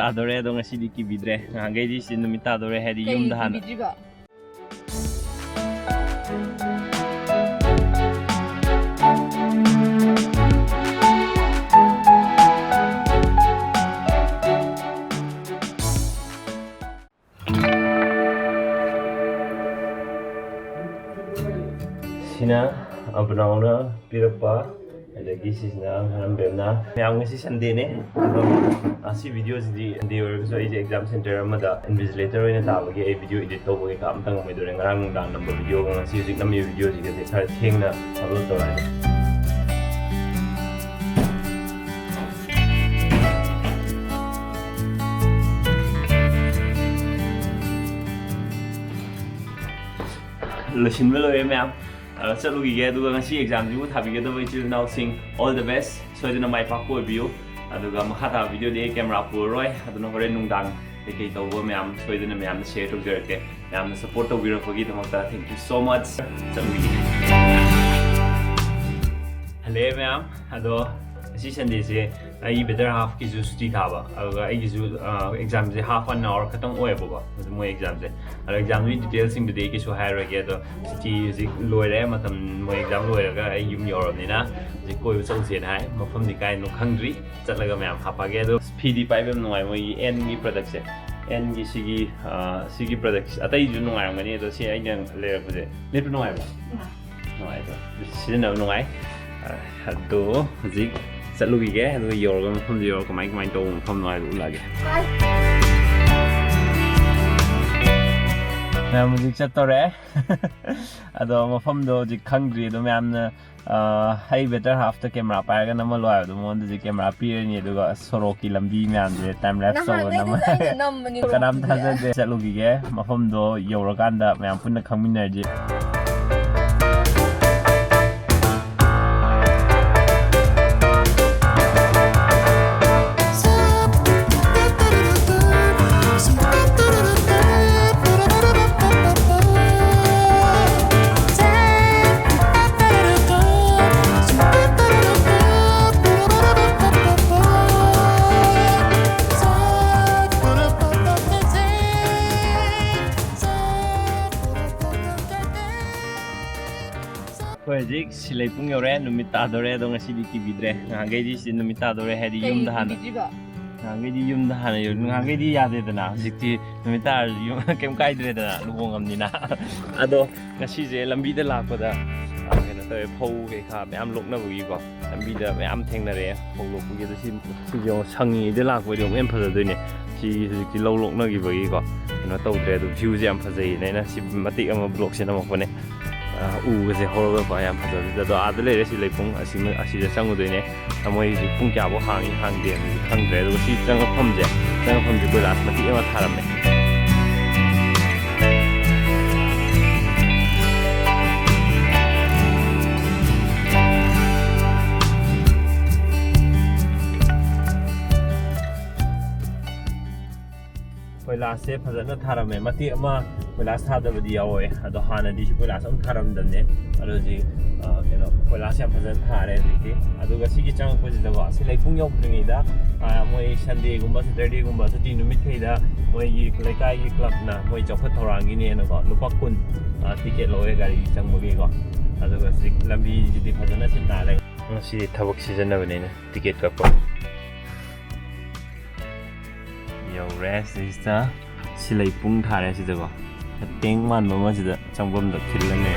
ꯇꯥꯗꯣꯔꯦ ꯑꯗꯣ ꯉꯁꯤꯗꯤ ꯀꯤꯕꯤꯗ꯭ꯔꯦ ꯅꯍꯥꯟꯈꯩꯗꯤ ꯁꯤ ꯅꯨꯃꯤꯠ ꯇꯥꯗꯣꯔꯦ ꯍꯥꯏꯗꯤ ꯌꯨꯝꯗ ꯍꯥꯟꯅ sina abnauna pirapa adagi sina harambemna myam ngasi Sunday ne asi video ji Sunday so ai exam center amada invigilator oina tabagi ai video edit tawbagi ka amtang mai dore ngarang dang number video ngasi ji nammi video ji ge thar thengna upload tawai lesson melo myam Salugi aduga ngasi exam ju thabigedaba ichil now sing all the best soidina mai pakko obiu aduga makhata video de camera puroi aduna hore nungdang dekei tawbo myam soidina myam share tawjerke myam support tawbirapagi damakta thank you so much salugi hello myam ado asi Sunday se ai better half ki ju study thaba aduga ai ju exam je half an hour khatang oebo ba mo exam je ado exam ni details sing de ki so hire ge ado study ji loire matam mo exam loire ga ai yum yorobni na ji koi chau chen hai mafam ni kai no khangri chatlaga myam hapa ge ado pd paibem noi mo n gi product se n gi sigi product atai ju ngai ngani ado si ai nang le bu je le bu ngai ba ngai ado si na ngai ado ji Salugi ge ado yorga mafam yor kamai kamai to mafam noi lu lage ma'am मुझे चतरे अदो मफम दो जी खंग्री दो ma'am ने high better half the camera पाएगा number लो आयो दो मोन जी camera पीर नहीं दो सरो की लंबी मैम जे टाइम लैप्स हो नंबर कदम था जे चलोगी के मफम दो योरकांदा ma'am पुन्ना खंगमिनर ji Project silai pung yore numit tadore do ngasi di kibidre ngangai di si numit tadore hedi yum dahana ngangai di yum dahana yo ngangai di yade dana sikti numit tar yum kem kai dre dana lubong amni na ado ngasi je lambi da lakpada kena to phau ke kha myam lokna bugi ko lambi da myam thengnare phau lok bugi da si yo sangi de lakbo de em phada doine si sikti lo lokna gi bugi ko kena tawdre do view je am phajai ne na si mati ama blog se na mo phone uga horror ba yam phada da ada le si leipung asi da changu doine amoi ji pung kya bo hang de khangdre do si chang phomje ko las mati ema tharame Fullest se phajana tharame mati ama Fullest thadabadi yawe ado hanadi si Fullest am tharamdanne ado ji keno Fullest yam phajana thare diki aduga sigi changakpo ji dago si leipung yokdringi da moi Sunday gumba Saturday gumba suti numit theida moi gi lekai gi club na moi chokha thorangi ni na ko lupa kun ticket loe gari changmogi ko aduga si lambi ji phajana sin na le si thabak season na bane na ticket ka ko Yo rest is the silai pung thare si dago teng man ma ji da changbom da khilane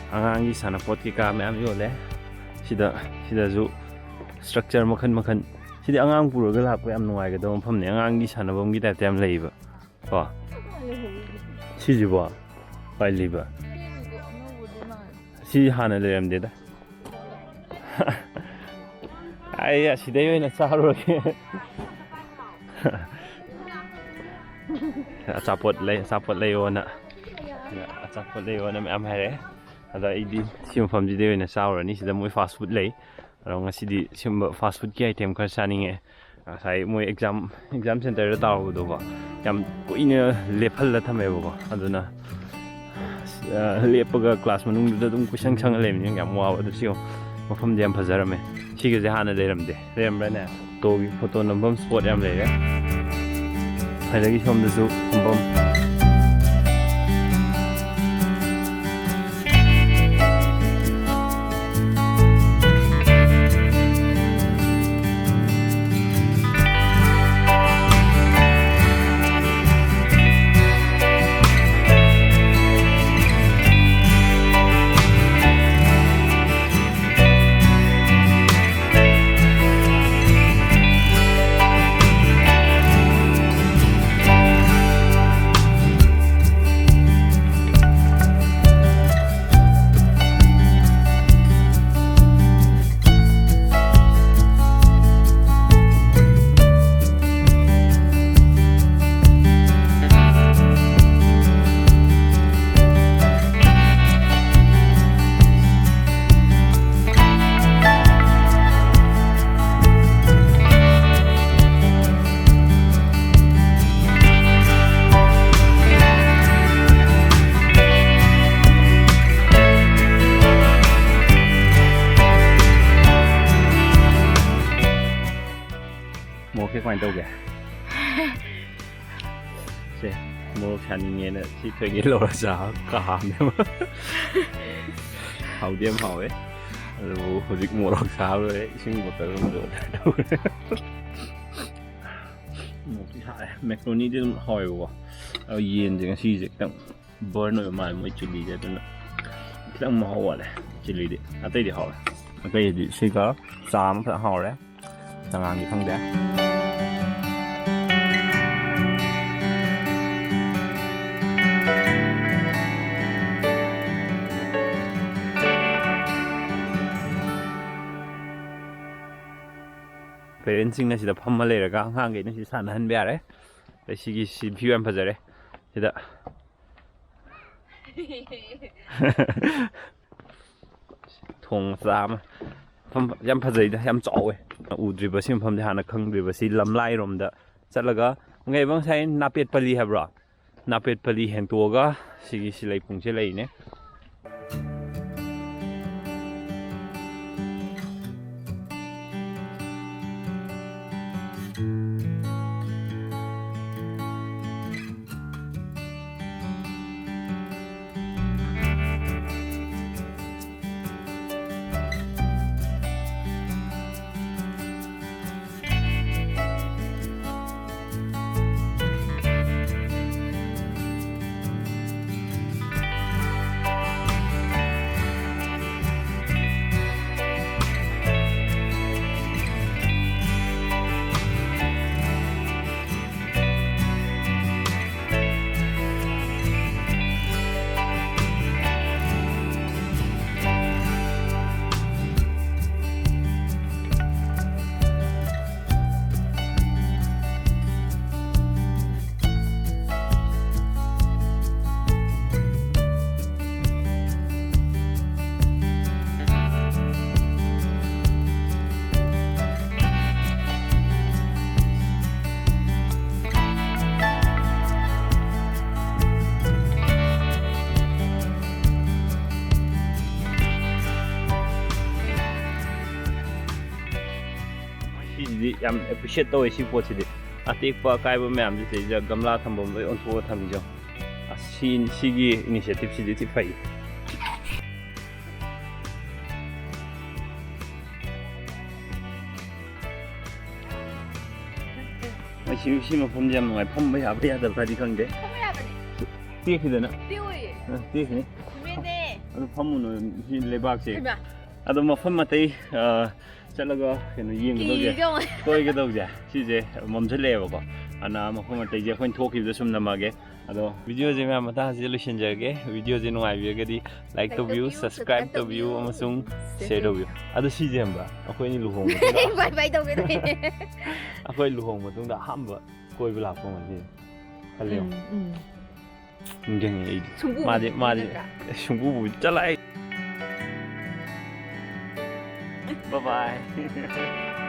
angangi sana pot ki ka myam yo le sida ju structure makhan sidi angang puro ga lak yam nuai ga dom pham ne angangi sana bom gi type yam leiba ko si ji ba pai liba si hana le yam de da ai ya si de yo na charo ke achapot le yo na me am hare ada idi sim pham ji de yo na charo ni sida moi fast food le aro ngasi di sim fast food ki item kha saninge sai moi exam center da taw do ba yam ko ina lephal la thame bo aduna ꯂꯦꯞꯄꯒ class ꯃꯅꯨꯡꯗꯨꯗ ꯑꯗꯨꯝ ꯀꯣꯏꯁꯪ ꯁꯪꯉ ꯂꯩꯕꯅꯤꯅ ꯌꯥꯝ ꯋꯥꯕ ꯑꯗꯨ ꯁꯤ ꯃꯐꯝꯗꯤ ꯌꯥꯝ ꯐꯖꯔꯝꯃꯦ ꯁꯤꯒꯤꯁꯦ ꯍꯥꯟꯅ ꯂꯩꯔꯝꯕ꯭ꯔꯅꯦ ꯐꯣꯇꯣꯒꯤ ꯐꯣꯇꯣ ꯅꯝꯐꯝ ꯁ꯭ꯄꯣꯠ ꯌꯥꯝ ꯂꯩꯔꯦ ꯑꯗꯒꯤ ꯁꯣꯝꯗꯁꯨ ꯐꯝꯐꯝ ꯃꯣꯔꯣꯛꯁꯦ ꯀꯃꯥꯏꯅ ꯇꯧꯒꯦ ꯁꯦ ꯃꯣꯔꯣꯛ ꯁꯥꯅꯤꯡꯉꯦꯅ ꯁꯤ ꯊꯣꯏꯒꯤ ꯂꯧꯔ ꯆꯥꯕ ꯀꯥꯝꯅꯦꯕ ꯍꯥꯎꯗꯤ ꯌꯥꯝ ꯍꯥꯎꯋꯦ ꯑꯗꯨꯕꯨ ꯍꯧꯖꯤꯛ ꯃꯣꯔꯣꯛ ꯁꯥꯕ ꯂꯣꯏꯔꯦ ꯏꯁꯤꯡ ꯕꯣꯇꯜ ꯑꯃꯁꯨ ꯑꯣꯔꯗꯔ ꯇꯧꯔꯦ ꯃꯣꯔꯣꯛꯇꯤ ꯁꯥꯔꯦ ꯃꯦꯀ꯭ꯔꯣꯅꯤꯗꯤ ꯑꯗꯨꯝ ꯍꯥꯎꯋꯦꯕꯀꯣ ꯑꯗꯣ ꯌꯦꯟꯁꯦ ꯉꯁꯤꯁꯦ ꯈꯤꯇꯪ ꯕꯔꯟ ꯑꯣꯏꯕ ꯃꯥꯜꯂꯦ ꯃꯣꯏ ꯆꯤꯜꯂꯤꯁꯦ ꯑꯗꯨꯅ ꯈꯤꯇꯪ ꯃꯍꯥꯎ ꯋꯥꯠꯂꯦ ꯆꯤꯜꯂꯤꯗꯤ ꯑꯇꯩꯗꯤ ꯍꯥꯎꯋꯦ ꯑꯇꯩꯗꯤ ꯁꯤꯒ ꯆꯥ ꯑꯃ ꯐꯖꯅ ꯍꯥꯎꯔꯦ ꯆꯉꯥꯡꯗꯤ ꯈꯪꯗꯦ ꯄꯦꯔꯦꯟꯁꯤꯡꯅ ꯁꯤꯗ ꯐꯝꯃ ꯂꯩꯔꯒ ꯑꯉꯥꯡꯈꯩꯅ ꯁꯤ ꯁꯥꯟꯅꯍꯟꯕ ꯌꯥꯔꯦ ꯑꯗꯩ ꯁꯤ ꯚ꯭ꯌꯨ ꯌꯥꯝ ꯐꯖꯔꯦ ꯁꯤꯗ ꯊꯣꯡ ꯃꯆꯥ ꯑꯃ ꯃꯐꯝ ꯌꯥꯝ ꯐꯖꯩꯗ ꯌꯥꯝ ꯆꯥꯎꯋꯦ ꯎꯗ꯭ꯔꯤꯕ ꯁꯤ ꯃꯐꯝꯗꯤ ꯍꯥꯟꯅ ꯈꯪꯗ꯭ꯔꯤꯕ ꯁꯤ ꯂꯝꯂꯥꯏꯔꯣꯝꯗ ꯆꯠꯂꯒ ꯉꯩꯕ ꯉꯁꯥꯏ ꯅꯥꯄꯦꯠ ꯄꯜꯂꯤ ꯍꯥꯏꯕ꯭ꯔꯣ ꯅꯥꯄꯦꯠ ꯄꯜꯂꯤ ꯍꯦꯡꯇꯣꯛꯑꯒ ꯁꯤꯒꯤ ꯁꯤ ꯂꯩꯄꯨꯡꯁꯦ ꯂꯩꯅꯦ ꯁꯤꯁꯤꯗꯤ ꯌꯥꯝ ꯑꯦꯄ꯭ꯔꯤꯁꯤꯌꯦꯠ ꯇꯧꯋꯦ ꯁꯤ ꯄꯣꯠꯁꯤꯗꯤ ꯑꯇꯦꯛꯄ ꯑꯀꯥꯏꯕ ꯃꯌꯥꯝꯁꯤ ꯁꯤꯗꯩꯁꯤꯗ ꯒꯝꯂꯥ ꯊꯝꯐꯝ ꯂꯣꯏ ꯑꯣꯟꯊꯣꯛꯑꯒ ꯊꯝꯃꯤꯖꯣ ꯁꯤꯒꯤ ꯏꯅꯤꯁꯤꯌꯦꯇꯤꯚꯁꯤꯗꯤ ꯊꯤ ꯐꯩ ꯁꯤ ꯃꯐꯝꯁꯦ ꯌꯥꯝ ꯅꯨꯡꯉꯥꯏ ꯐꯝꯕ ꯌꯥꯕ ꯌꯥꯗꯕ꯭ꯔꯗꯤ ꯈꯪꯗꯦ ꯇꯦꯛꯈꯤꯗꯅ ꯇꯦꯛꯈꯤꯅꯤ ꯑꯗꯨ ꯐꯝꯃꯨꯅꯨ ꯁꯤ ꯂꯩꯕꯥꯛꯁꯦ ꯑꯗꯣ ꯃꯐꯝ ꯑꯇꯩ ꯆꯠꯂꯒ ꯀꯩꯅꯣ ꯌꯦꯡꯒꯗꯧꯁꯦ ꯀꯣꯏꯒꯗꯧꯁꯦ ꯁꯤꯁꯦ ꯃꯝꯁꯤꯜꯂꯛꯑꯦꯕꯀꯣ ꯑꯗꯨꯅ ꯃꯐꯝ ꯑꯇꯩꯁꯦ ꯑꯩꯈꯣꯏꯅ ꯊꯣꯛꯈꯤꯕꯗ ꯁꯨꯝ ꯅꯝꯃꯒꯦ ꯑꯗꯣ ꯚꯤꯗꯤꯑꯣꯁꯦ ꯃꯌꯥꯝ ꯃꯇꯥꯡꯁꯤꯗ ꯂꯣꯏꯁꯤꯟꯖꯔꯒꯦ ꯚꯤꯗꯤꯑꯣꯁꯦ ꯅꯨꯡꯉꯥꯏꯕꯤꯔꯒꯗꯤ ꯂꯥꯏꯛ ꯇꯧꯕꯤꯌꯨ ꯁꯕꯁꯀ꯭ꯔꯥꯏꯕ ꯇꯧꯕꯤꯌꯨ ꯑꯃꯁꯨꯡ ꯁꯦꯌꯔ ꯇꯧꯕꯤꯌꯨ ꯑꯗꯣ ꯁꯤꯁꯦ ꯍꯝꯕ ꯑꯩꯈꯣꯏꯅꯤ ꯑꯩꯈꯣꯏ ꯂꯨꯍꯣꯡꯕ ꯃꯇꯨꯡꯗ ꯑꯍꯥꯟꯕ ꯀꯣꯏꯕ ꯂꯥꯛꯄ ꯉꯁꯤ ꯈꯜꯂꯦ ꯅꯤꯡꯁꯤꯡꯉꯦ ꯑꯩꯗꯤ ꯃꯥꯗꯤ ꯁꯨꯡꯕꯨꯕꯨ ꯆꯠꯂꯛꯑꯦ Bye bye.